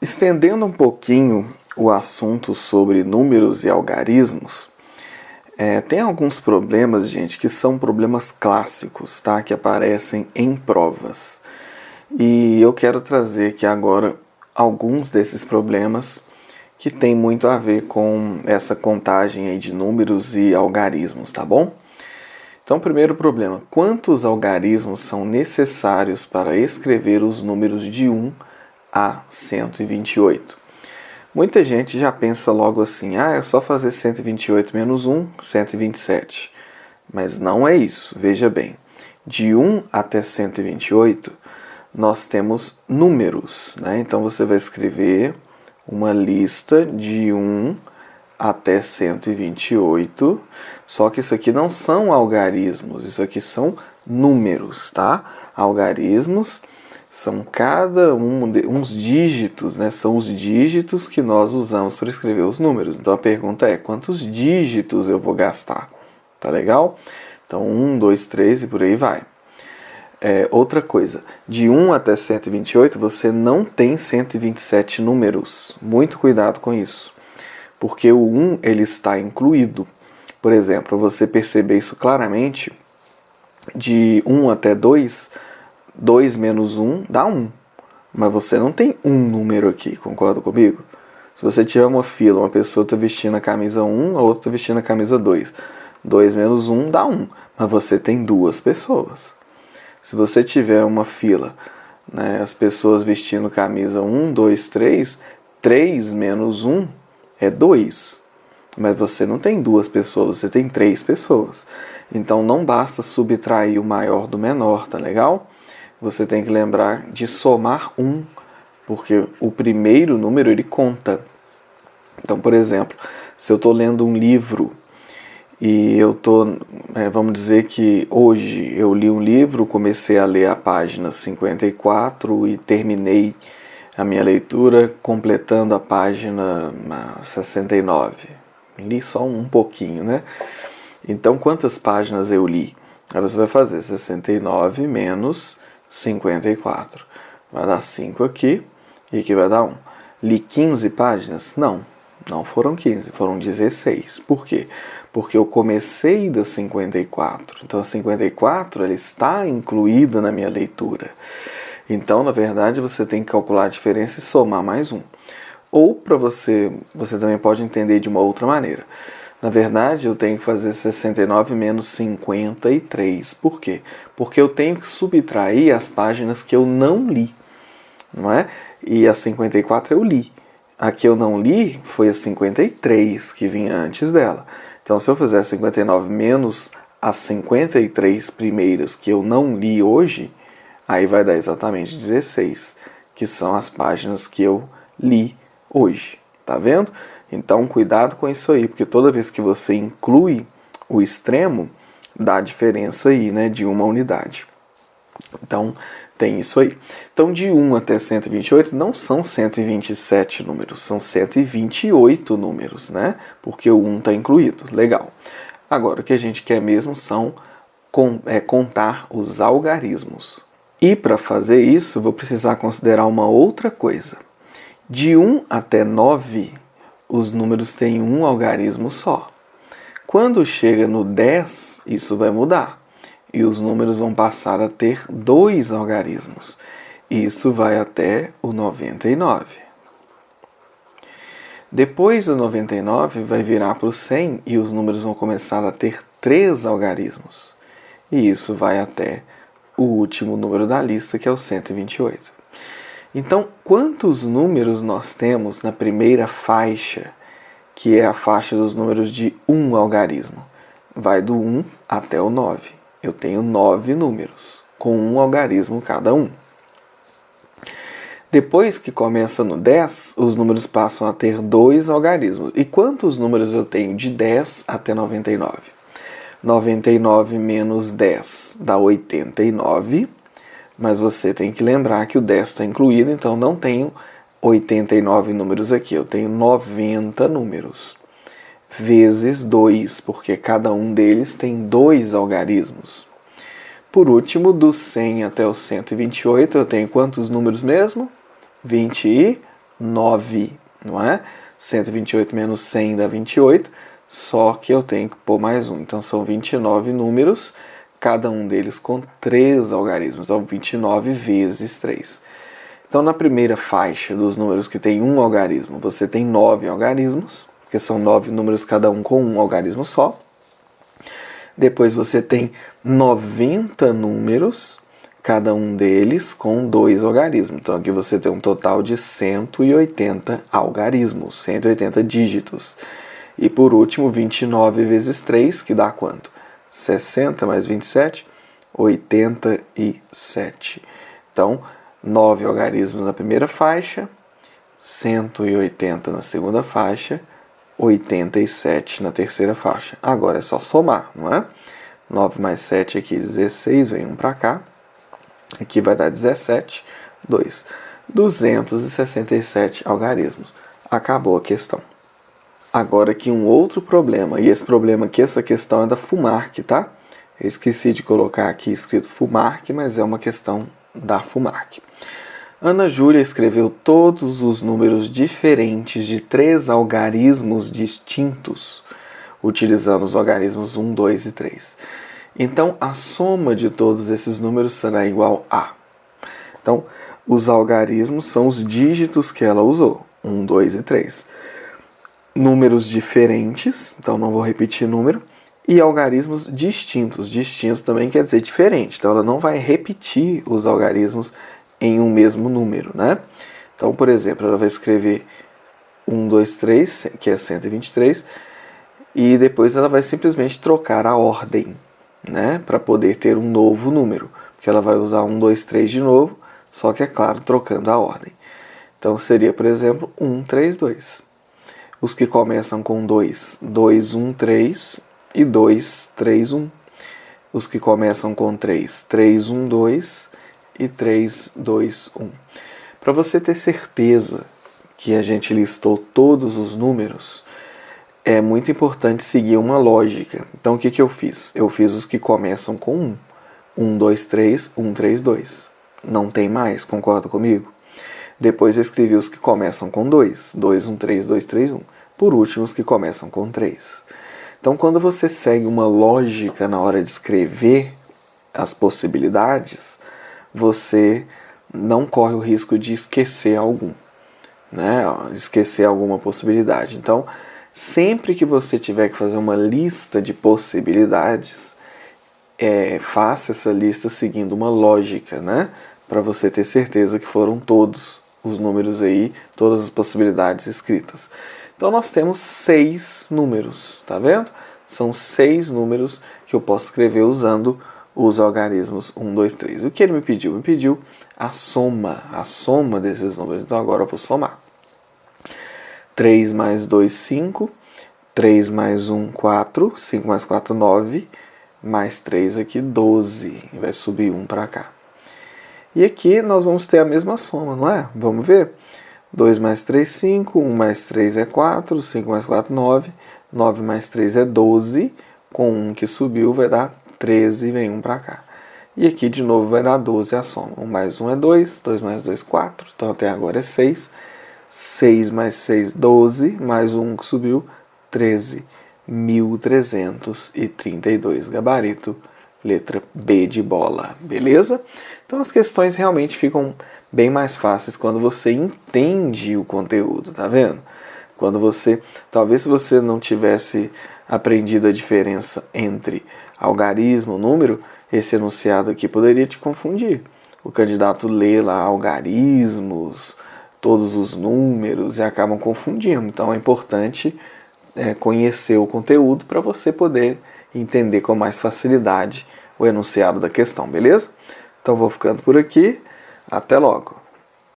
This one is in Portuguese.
Estendendo um pouquinho o assunto sobre números e algarismos, tem alguns problemas, gente, que são problemas clássicos, tá? Que aparecem em provas. E eu quero trazer aqui agora alguns desses problemas que tem muito a ver com essa contagem aí de números e algarismos, tá bom? Então, primeiro problema: quantos algarismos são necessários para escrever os números de 1 a 128? Muita gente já pensa logo assim: é só fazer 128 menos 1, 127. Mas não é isso, veja bem. De 1 até 128, nós temos números, né? Então você vai escrever uma lista de 1 até 128, só que isso aqui não são algarismos, isso aqui são números, tá? Algarismos são cada uns dígitos, né? São os dígitos que nós usamos para escrever os números. Então a pergunta é: quantos dígitos eu vou gastar? Tá legal? Então 1, 2, 3 e por aí vai. Outra coisa, de 1 até 128 você não tem 127 números. Muito cuidado com isso, porque o 1 ele está incluído. Por exemplo, para você perceber isso claramente, de 1 até 2, 2 menos 1 dá 1. Mas você não tem um número aqui, concorda comigo? Se você tiver uma fila, uma pessoa está vestindo a camisa 1, a outra está vestindo a camisa 2. 2 menos 1 dá 1, mas você tem duas pessoas. Se você tiver uma fila, né, as pessoas vestindo camisa 1, 2, 3, 3 menos 1 é 2. Mas você não tem duas pessoas, você tem três pessoas. Então não basta subtrair o maior do menor, tá legal? Você tem que lembrar de somar 1, porque o primeiro número ele conta. Então, por exemplo, se eu estou lendo um livro e eu estou, vamos dizer que hoje eu li um livro, comecei a ler a página 54 e terminei a minha leitura completando a página 69. Li só um pouquinho, né? Então, quantas páginas eu li? Aí você vai fazer 69 menos 54. Vai dar 5 aqui e aqui vai dar 1. Li 15 páginas? Não foram 15, foram 16. Por quê? Porque eu comecei da 54. Então a 54 ela está incluída na minha leitura. Então, na verdade, você tem que calcular a diferença e somar mais 1. Ou para você também pode entender de uma outra maneira. Na verdade, eu tenho que fazer 69 menos 53. Por quê? Porque eu tenho que subtrair as páginas que eu não li, não é? E a 54 eu li. A que eu não li foi a 53, que vinha antes dela. Então, se eu fizer 59 menos as 53 primeiras que eu não li hoje, aí vai dar exatamente 16, que são as páginas que eu li hoje. Tá vendo? Então, cuidado com isso aí, porque toda vez que você inclui o extremo, dá diferença aí, né, de uma unidade. Então, tem isso aí. Então, de 1 até 128 não são 127 números, são 128 números, né? Porque o 1 está incluído. Legal. Agora, o que a gente quer mesmo é contar os algarismos. E para fazer isso, vou precisar considerar uma outra coisa. De 1 até 9, os números têm um algarismo só. Quando chega no 10, isso vai mudar. E os números vão passar a ter 2 algarismos. Isso vai até o 99. Depois do 99 vai virar para o 100 e os números vão começar a ter 3 algarismos. E isso vai até o último número da lista, que é o 128. Então, quantos números nós temos na primeira faixa, que é a faixa dos números de 1 algarismo? Vai do 1 até o 9. Eu tenho 9 números, com um algarismo cada um. Depois que começa no 10, os números passam a ter 2 algarismos. E quantos números eu tenho de 10 até 99? 99 menos 10 dá 89, mas você tem que lembrar que o 10 está incluído, então não tenho 89 números aqui, eu tenho 90 números. Vezes 2, porque cada um deles tem 2 algarismos. Por último, do 100 até o 128, eu tenho quantos números mesmo? 28. 9, não é? 128 menos 100 dá 28, só que eu tenho que pôr mais um. Então são 29 números, cada um deles com 3 algarismos. Então 29 vezes 3. Então na primeira faixa dos números que tem um algarismo, você tem 9 algarismos, porque são 9 números cada um com um algarismo só. Depois você tem 90 números, cada um deles com 2 algarismos. Então aqui você tem um total de 180 algarismos, 180 dígitos. E por último, 29 vezes 3, que dá quanto? 60 mais 27, 87. Então, 9 algarismos na primeira faixa, 180 na segunda faixa, 87 na terceira faixa. Agora é só somar, não é? 9 mais 7 aqui, 16, vem um para cá. Aqui vai dar 17, 2. 267 algarismos. Acabou a questão. Agora aqui um outro problema, e esse problema aqui, essa questão é da FUMARC, tá? Eu esqueci de colocar aqui escrito FUMARC, mas é uma questão da FUMARC. Ana Júlia escreveu todos os números diferentes de 3 algarismos distintos, utilizando os algarismos 1, 2 e 3. Então, a soma de todos esses números será igual a... Então, os algarismos são os dígitos que ela usou, 1, 2 e 3. Números diferentes, então não vou repetir número, e algarismos distintos. Distinto também quer dizer diferente, então ela não vai repetir os algarismos em um mesmo número, né? Então, por exemplo, ela vai escrever 1, 2, 3, que é 123, e depois ela vai simplesmente trocar a ordem, né? Para poder ter um novo número, porque ela vai usar 1, 2, 3 de novo, só que é claro, trocando a ordem. Então seria, por exemplo, 1, 3, 2. Os que começam com 2, 2, 1, 3 e 2, 3, 1. Os que começam com 3, 3, 1, 2 e 3, 2, 1. Para você ter certeza que a gente listou todos os números, é muito importante seguir uma lógica. Então o que eu fiz? Eu fiz os que começam com 1. 1, 2, 3, 1, 3, 2. Não tem mais, concorda comigo? Depois eu escrevi os que começam com 2. 2, 1, 3, 2, 3, 1. Por último, os que começam com 3. Então, quando você segue uma lógica na hora de escrever as possibilidades, você não corre o risco de esquecer algum, né? Esquecer alguma possibilidade. Então, sempre que você tiver que fazer uma lista de possibilidades, faça essa lista seguindo uma lógica, né? Para você ter certeza que foram todos os números aí, todas as possibilidades escritas. Então nós temos 6 números, tá vendo? São 6 números que eu posso escrever usando os algarismos 1, 2, 3. O que ele me pediu? Me pediu a soma desses números. Então agora eu vou somar. 3 mais 2, 5. 3 mais 1, 4. 5 mais 4, 9. Mais 3 aqui, 12. E vai subir 1 para cá. E aqui nós vamos ter a mesma soma, não é? Vamos ver? 2 mais 3, 5. 1 mais 3 é 4. 5 mais 4, 9. 9 mais 3 é 12. Com 1 que subiu vai dar 13 e vem 1 para cá. E aqui de novo vai dar 12 a soma. 1 mais 1 é 2. 2 mais 2, 4. Então até agora é 6. 6 mais 6, 12. Mais 1 que subiu, 13. 1.332. Gabarito, letra B de bola. Beleza? Então as questões realmente ficam bem mais fáceis quando você entende o conteúdo, tá vendo? Quando você, talvez se você não tivesse aprendido a diferença entre algarismo e número, esse enunciado aqui poderia te confundir. O candidato lê lá algarismos, todos os números e acabam confundindo. Então é importante conhecer o conteúdo para você poder entender com mais facilidade o enunciado da questão, beleza? Então vou ficando por aqui, até logo!